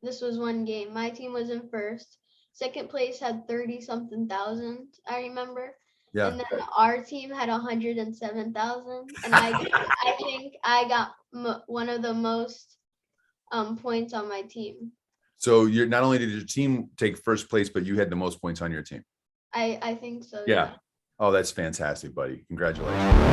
this was one game. My team was in first. Second place had 30-something thousand, I remember. Yeah. And then our team had 107,000. And I think I got one of the most points on my team. So you're not only did your team take first place, but you had the most points on your team. I think so. Yeah. Oh, that's fantastic, buddy. Congratulations.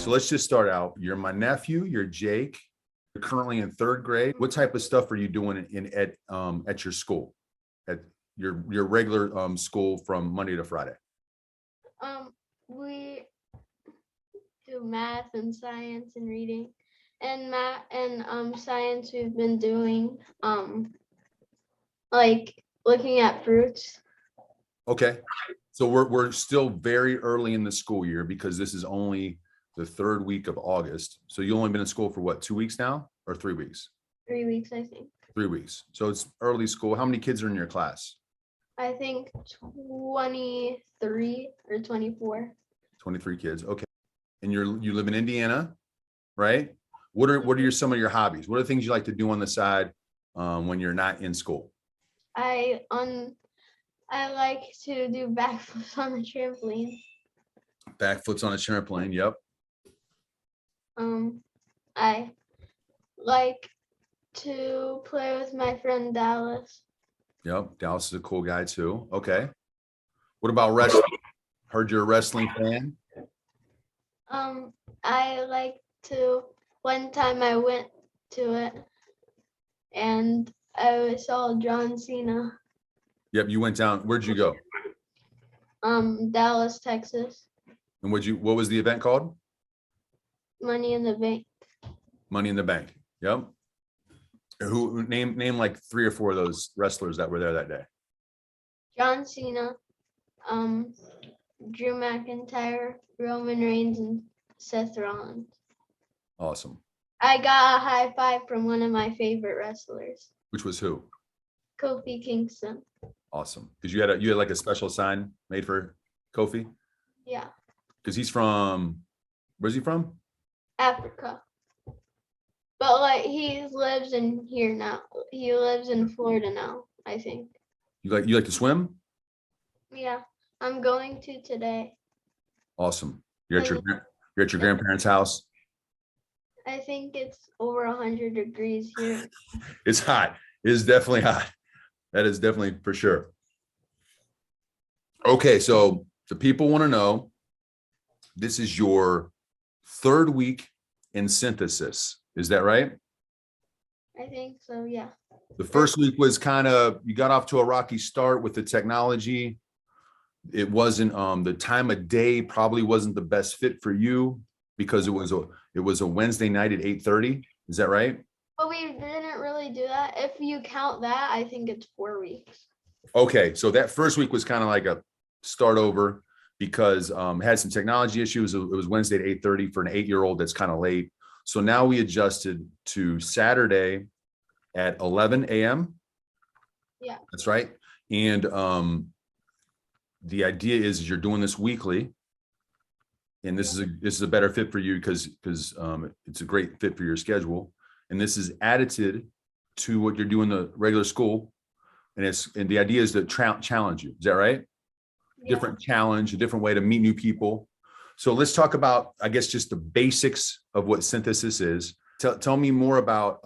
So let's just start out. You're my nephew. You're Jake. You're currently in third grade. What type of stuff are you doing at your school, at your regular school from Monday to Friday? We do math and science and reading, and math and science. We've been doing like looking at fruits. Okay, so we're still very early in the school year because this is only the third week of August. So you've only been in school for what, 2 weeks now or 3 weeks? 3 weeks, I think. 3 weeks. So it's early school. How many kids are in your class? I think 23 or 24. 23 kids. Okay. And you live in Indiana, right? What are some of your hobbies? What are the things you like to do on the side when you're not in school? I like to do backflips on the trampoline. Backflips on a trampoline. Yep. I like to play with my friend Dallas. Yep. Dallas is a cool guy too. Okay. What about wrestling? Heard you're a wrestling fan. I like to. One time I went to it, and I saw John Cena. Yep. You went down. Where'd you go? Dallas, Texas. And what was the event called? Money in the Bank. Money in the Bank. Yep. Who name like 3 or 4 of those wrestlers that were there that day? John Cena, Drew McIntyre, Roman Reigns, and Seth Rollins. Awesome. I got a high five from one of my favorite wrestlers. Which was who? Kofi Kingston. Awesome. Because you had like a special sign made for Kofi? Yeah. Because he's from, where's he from? Africa. But like he lives in here now. He lives in Florida now, I think. You like to swim? Yeah. I'm going to today. Awesome. You're at your grandparents' house? I think it's over 100 degrees here. It's hot. It is definitely hot. That is definitely for sure. Okay, so the people want to know, this is your third week in synthesis. Is that right? I think so, yeah. The first week was you got off to a rocky start with the technology. It wasn't the time of day probably wasn't the best fit for you because it was a Wednesday night at 8:30. Is that right? But we didn't really do that. If you count that, I think it's 4 weeks. Okay, so that first week was kind of like a start over because it had some technology issues. It was Wednesday at 8:30 for an 8-year-old. That's kind of late. So now we adjusted to Saturday at 11 a.m. Yeah. That's right. And the idea is you're doing this weekly. And this is a better fit for you because it's a great fit for your schedule. And this is additive to what you're doing the regular school. And the idea is to challenge you. Is that right? Yeah. Different challenge, a different way to meet new people. So let's talk about, I guess, just the basics of what synthesis is. Tell me more about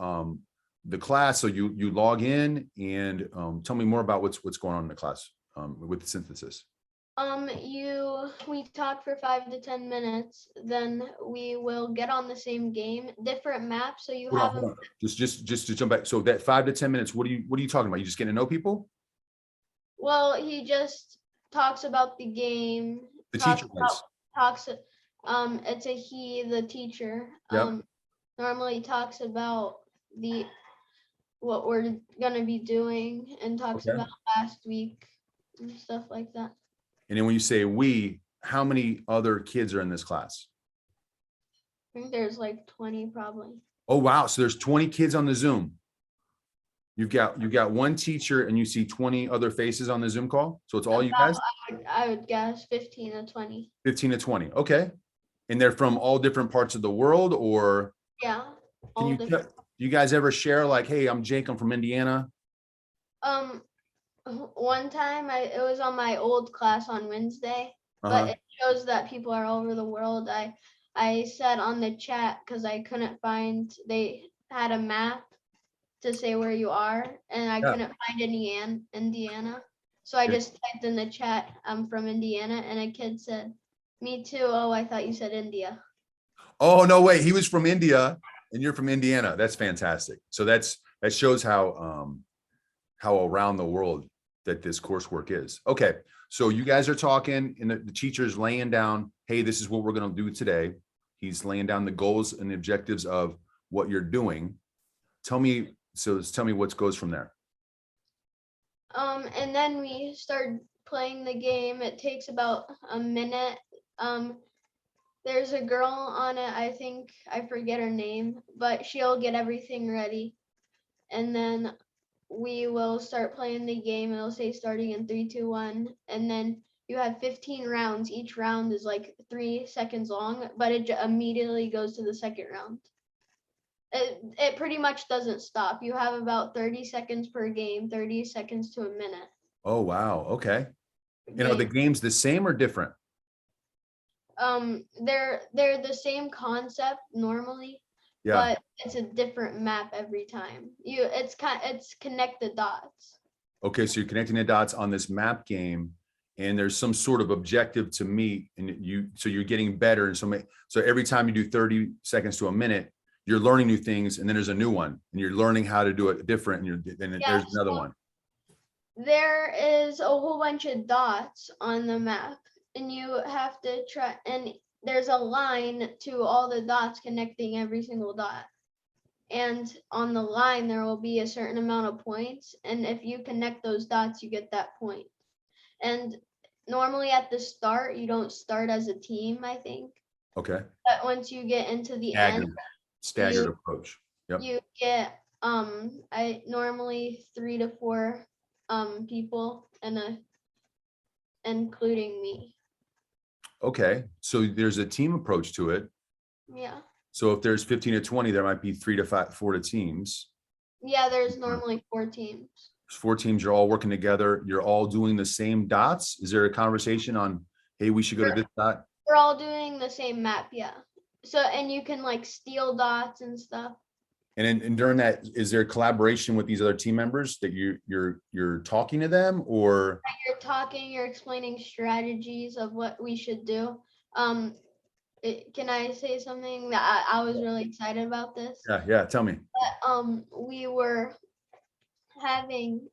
the class. So you log in and tell me more about what's going on in the class with synthesis. We talk for 5 to 10 minutes, then we will get on the same game, different maps. So you Hold on, have hold on. Just to jump back. So that 5 to 10 minutes, what are you talking about? You just getting to know people? well, he just talks about the game, The talks teacher about does. talks it's a he, the teacher. Yep. Normally talks about the what we're gonna be doing and talks Okay. about last week and stuff like that. And then when you say we, how many other kids are in this class? I think there's like 20 probably. Oh, wow. So there's 20 kids on the Zoom. You've got one teacher and you see 20 other faces on the Zoom call. So it's all you guys? I would guess 15 to 20. 15 to 20. Okay. And they're from all different parts of the world, or Yeah, can all you, do different. you guys ever share like, hey, I'm Jake, I'm from Indiana? Um, one time it was on my old class on Wednesday, but Uh-huh. it shows that people are all over the world. I said on the chat because I couldn't find, they had a map to say where you are, and I Yeah. couldn't find Indiana. So I just typed in the chat, I'm from Indiana, and a kid said, me too. Oh, I thought you said India. Oh, no way. He was from India and you're from Indiana. That's fantastic. So that shows how around the world that this coursework is. Okay. So you guys are talking and the teacher's laying down, hey, this is what we're going to do today. He's laying down the goals and the objectives of what you're doing. Tell me what goes from there. And then we start playing the game. It takes about a minute. There's a girl on it, I think, I forget her name, but she'll get everything ready. And then we will start playing the game. It'll say starting in 3, 2, 1. And then you have 15 rounds. Each round is like 3 seconds long, but it immediately goes to the second round. It pretty much doesn't stop. You have about 30 seconds per game, 30 seconds to a minute. Oh, wow. Okay. And are the games the same or different? They're the same concept normally, Yeah. but it's a different map every time. It's connect the dots. Okay. So you're connecting the dots on this map game and there's some sort of objective to meet and so you're getting better. And so every time you do 30 seconds to a minute, you're learning new things. And then there's a new one and you're learning how to do it different. And there's another one. There is a whole bunch of dots on the map and you have to try, and there's a line to all the dots connecting every single dot. And on the line, there will be a certain amount of points. And if you connect those dots, you get that point. And normally at the start, you don't start as a team, I think. Okay. But once you get into the end, Staggered approach. Yep. you get I normally 3 to 4 people including me. Okay. So there's a team approach to it. Yeah. So if there's 15 to 20, there might be 3 to 5, 4 to teams. Yeah, there's normally 4 teams. 4 teams, you're all working together. You're all doing the same dots. Is there a conversation on, hey, we should go to this dot? We're all doing the same map, yeah. So, and you can like steal dots and stuff. And during that, is there collaboration with these other team members that you're talking to them, or You're talking, you're explaining strategies of what we should do. Can I say something that I was really excited about this? yeah, tell me. We were having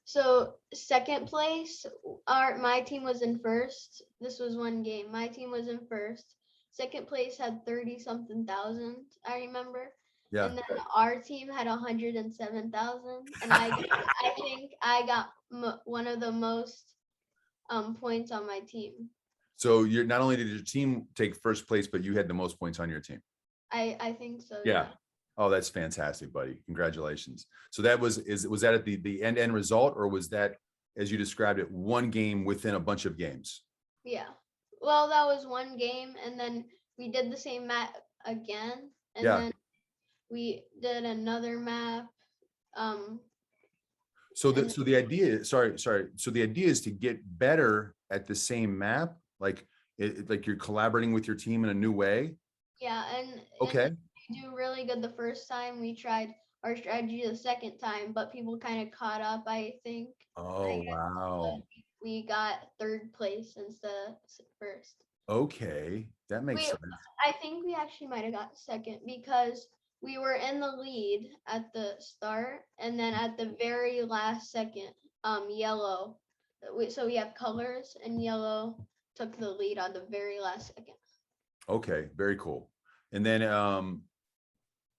so second place, my team was in first. This was one game. My team was in first. Second place had 30 something thousand, I remember. Yeah. And then our team had 107,000, and I think I got one of the most points on my team. So you're not only did your team take first place, but you had the most points on your team. I think so. Yeah. Oh, that's fantastic, buddy. Congratulations. So was that at the end result, or was that, as you described it, one game within a bunch of games? Yeah. Well, that was one game, and then we did the same map again, and then we did another map. So the idea, sorry. So the idea is to get better at the same map, like you're collaborating with your team in a new way. Yeah, and okay. And we do really good the first time. We tried our strategy the second time, but people kind of caught up, I think. Oh, wow. we got third place instead of first. Okay, that makes We, sense. I think we actually might have got second because we were in the lead at the start, and then at the very last second, yellow. So we have colors, and yellow took the lead on the very last second. Okay, very cool. And then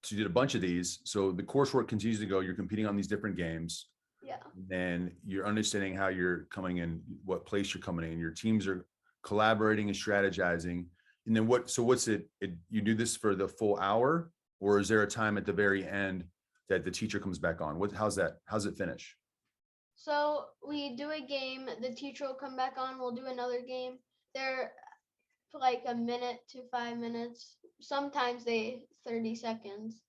so you did a bunch of these. So the coursework continues to go. You're competing on these different games. Yeah. Then you're understanding how you're coming in, what place you're coming in. Your teams are collaborating and strategizing. And then what's it? You do this for the full hour, or is there a time at the very end that the teacher comes back on? How's it finish? So we do a game. The teacher will come back on. We'll do another game. They're like a minute to 5 minutes. Sometimes 30 seconds.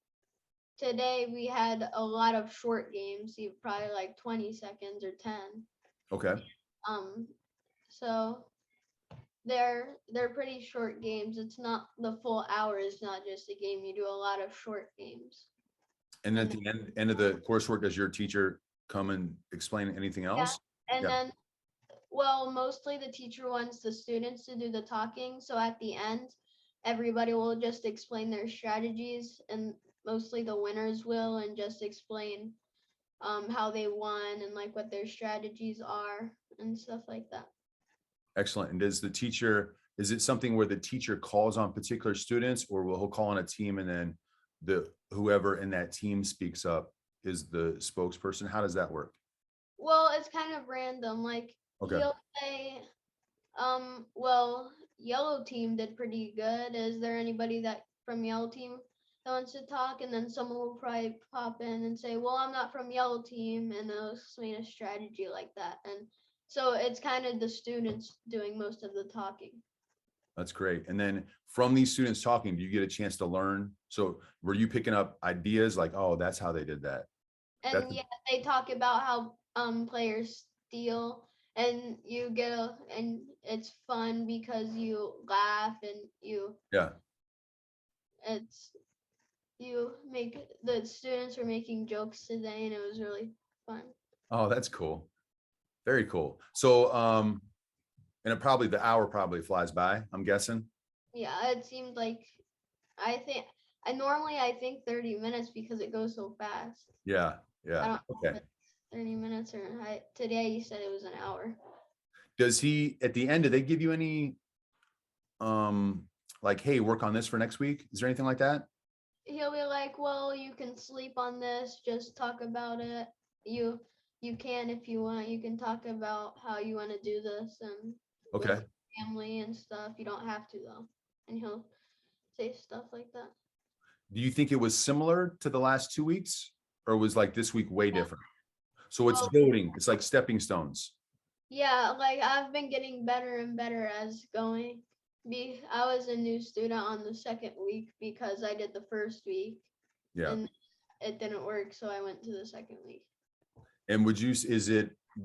Today we had a lot of short games, probably like 20 seconds or 10. Okay. So they're pretty short games. It's not the full hour. Is not just a game. You do a lot of short games. And then at the end of the coursework, does your teacher come and explain anything else? And then, well, mostly the teacher wants the students to do the talking. So at the end, everybody will just explain their strategies, and mostly the winners will, and just explain how they won and like what their strategies are and stuff like that. Excellent. And is it something where the teacher calls on particular students, or will he call on a team and then whoever in that team speaks up is the spokesperson? How does that work? Well, it's kind of random. Like he'll say, well, yellow team did pretty good. Is there anybody that from yellow team that wants to talk? And then someone will probably pop in and say, well, I'm not from yellow team, and they'll explain a strategy like that. And so it's kind of the students doing most of the talking. That's great. And then from these students talking, do you get a chance to learn? So were you picking up ideas like, oh, that's how they did that? And they talk about how players steal, and and it's fun because you laugh and you make the students were making jokes today, and it was really fun. Oh, that's cool. Very cool. So and probably the hour probably flies by, I'm guessing. Yeah, it seemed like I think 30 minutes because it goes so fast. Yeah. I don't know Okay. if it's 30 minutes or today you said it was an hour. Does he at the end, do they give you any like, hey, work on this for next week? Is there anything like that? He'll be like, well, you can sleep on this, just talk about it. You can, if you want, you can talk about how you want to do this and with family and stuff. You don't have to though. And he'll say stuff like that. Do you think it was similar to the last 2 weeks, or was like this week way different? So it's building, it's like stepping stones. Yeah, like I've been getting better and better as going. I was a new student on the second week because I did the first week. Yeah. And it didn't work, so I went to the second week. And do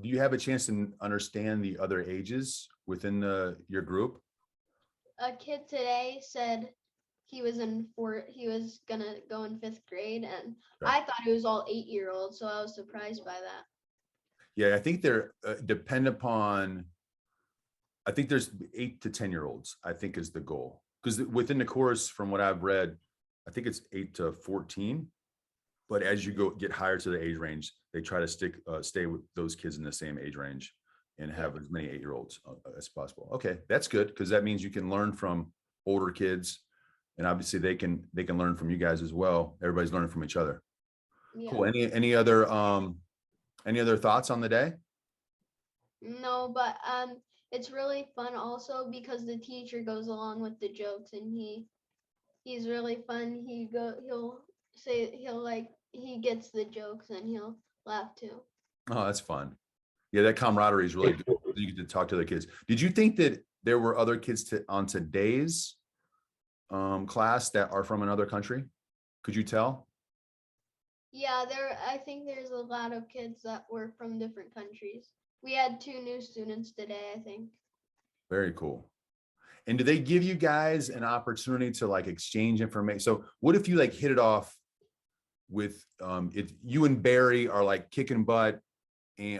you have a chance to understand the other ages within your group? A kid today said he was gonna go in 5th grade, and I thought it was all 8-year-olds, so I was surprised by that. Yeah, I think they're I think there's 8 to 10-year-olds, I think is the goal. Because within the course, from what I've read, I think it's 8 to 14. But as you get higher to the age range, they try to stay with those kids in the same age range and have as many 8-year-olds as possible. Okay, that's good, because that means you can learn from older kids, and obviously they can learn from you guys as well. Everybody's learning from each other. Yeah. Cool. Any other thoughts on the day? No, but it's really fun also because the teacher goes along with the jokes, and he's really fun. He gets the jokes and he'll laugh too. Oh, that's fun. Yeah, that camaraderie is really good. You get to talk to the kids. Did you think that there were other kids on today's class that are from another country? Could you tell? Yeah, I think there's a lot of kids that were from different countries. We had 2 new students today, I think. Very cool. And do they give you guys an opportunity to like exchange information? So what if you like hit it off with if you and Barry are like kicking butt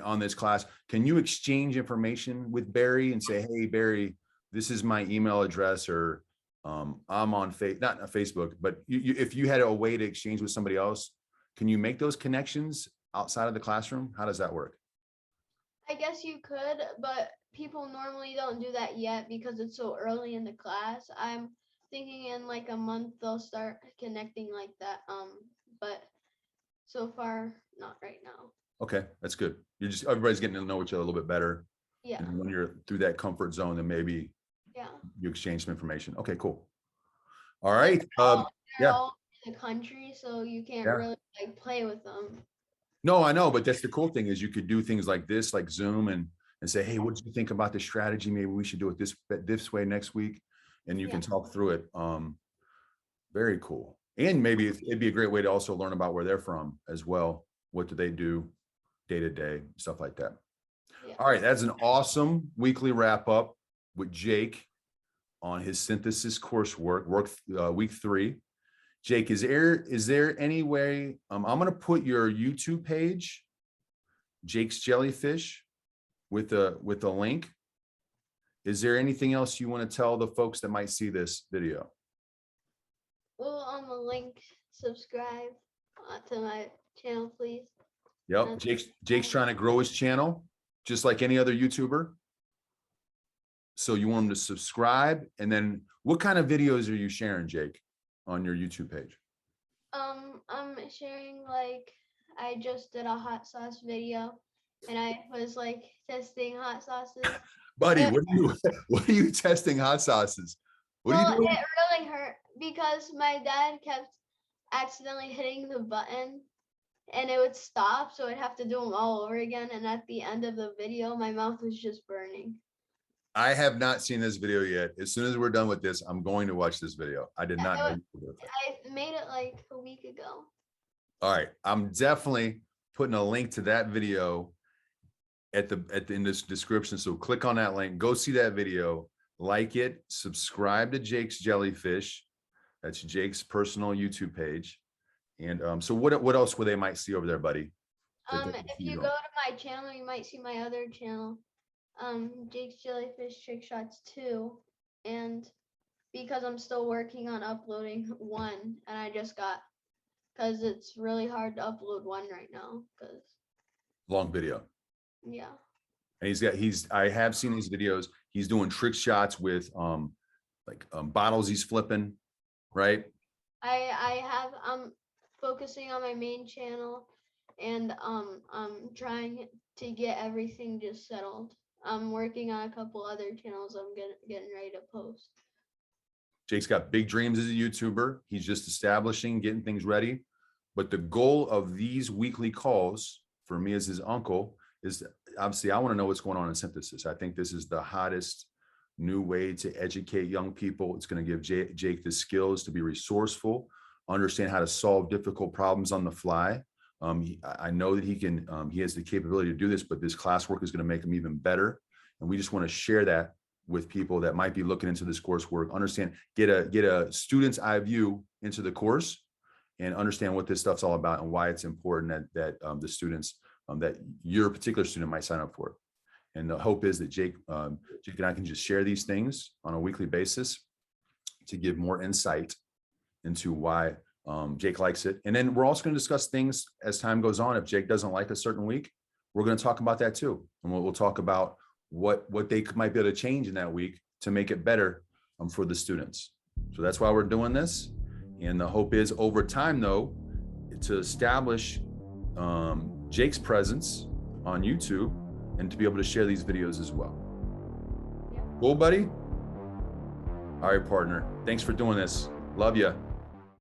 on this class, can you exchange information with Barry and say, hey, Barry, this is my email address, or I'm on not Facebook, but if you had a way to exchange with somebody else, can you make those connections outside of the classroom? How does that work? I guess you could, but people normally don't do that yet because it's so early in the class. I'm thinking in like a month they'll start connecting like that. But so far, not right now. Okay, that's good. Everybody's getting to know each other a little bit better. Yeah. And when you're through that comfort zone, then maybe Yeah. you exchange some information. Okay, cool. All right. They're all in the country, so you can't really like play with them. No, I know, but that's the cool thing is you could do things like this, like Zoom, and say, hey, what did you think about the strategy? Maybe we should do it this way next week, and you can talk through it. Very cool. And maybe it'd be a great way to also learn about where they're from as well. What do they do day to day, stuff like that. Yeah. All right, that's an awesome weekly wrap up with Jake on his synthesis coursework, week 3. Jake, is there any way, I'm going to put your YouTube page, Jake's Jellyfish, with a link. Is there anything else you want to tell the folks that might see this video? Well, on the link, subscribe to my channel, please. Yep, Jake's trying to grow his channel, just like any other YouTuber. So you want him to subscribe, and then what kind of videos are you sharing, Jake, on your YouTube page? I'm sharing, like, I just did a hot sauce video, and I was like testing hot sauces. Buddy, what are you testing hot sauces? What are you doing? It really hurt because my dad kept accidentally hitting the button and it would stop, so I'd have to do them all over again. And at the end of the video, my mouth was just burning. I have not seen this video yet. As soon as we're done with this, I'm going to watch this video. I did not know you could do it. I made it like a week ago. All right. I'm definitely putting a link to that video in this description. So click on that link, go see that video, like it, subscribe to Jake's Jellyfish. That's Jake's personal YouTube page. And so what else would they might see over there, buddy? If you go to my channel, you might see my other channel, Jake's Jellyfish Trick Shots 2. And because I'm still working on uploading 1, and I just got, because it's really hard to upload 1 right now, because long video. Yeah. And I have seen these videos. He's doing trick shots with bottles he's flipping, right? I'm focusing on my main channel, and I'm trying to get everything just settled. I'm working on a couple other channels I'm getting ready to post. Jake's got big dreams as a YouTuber. He's just establishing, getting things ready. But the goal of these weekly calls for me as his uncle is obviously I want to know what's going on in synthesis. I think this is the hottest new way to educate young people. It's going to give Jake the skills to be resourceful, understand how to solve difficult problems on the fly. I know that he has the capability to do this, but this classwork is going to make him even better. And we just want to share that with people that might be looking into this coursework, understand, get a student's eye view into the course and understand what this stuff's all about and why it's important that the students, that your particular student might sign up for it. And the hope is that Jake and I can just share these things on a weekly basis to give more insight into why Jake likes it. And then we're also going to discuss things as time goes on. If Jake doesn't like a certain week, we're going to talk about that too. And we'll talk about what they might be able to change in that week to make it better for the students. So that's why we're doing this. And the hope is over time, though, to establish Jake's presence on YouTube and to be able to share these videos as well. Yeah. Cool, buddy? All right, partner. Thanks for doing this. Love you.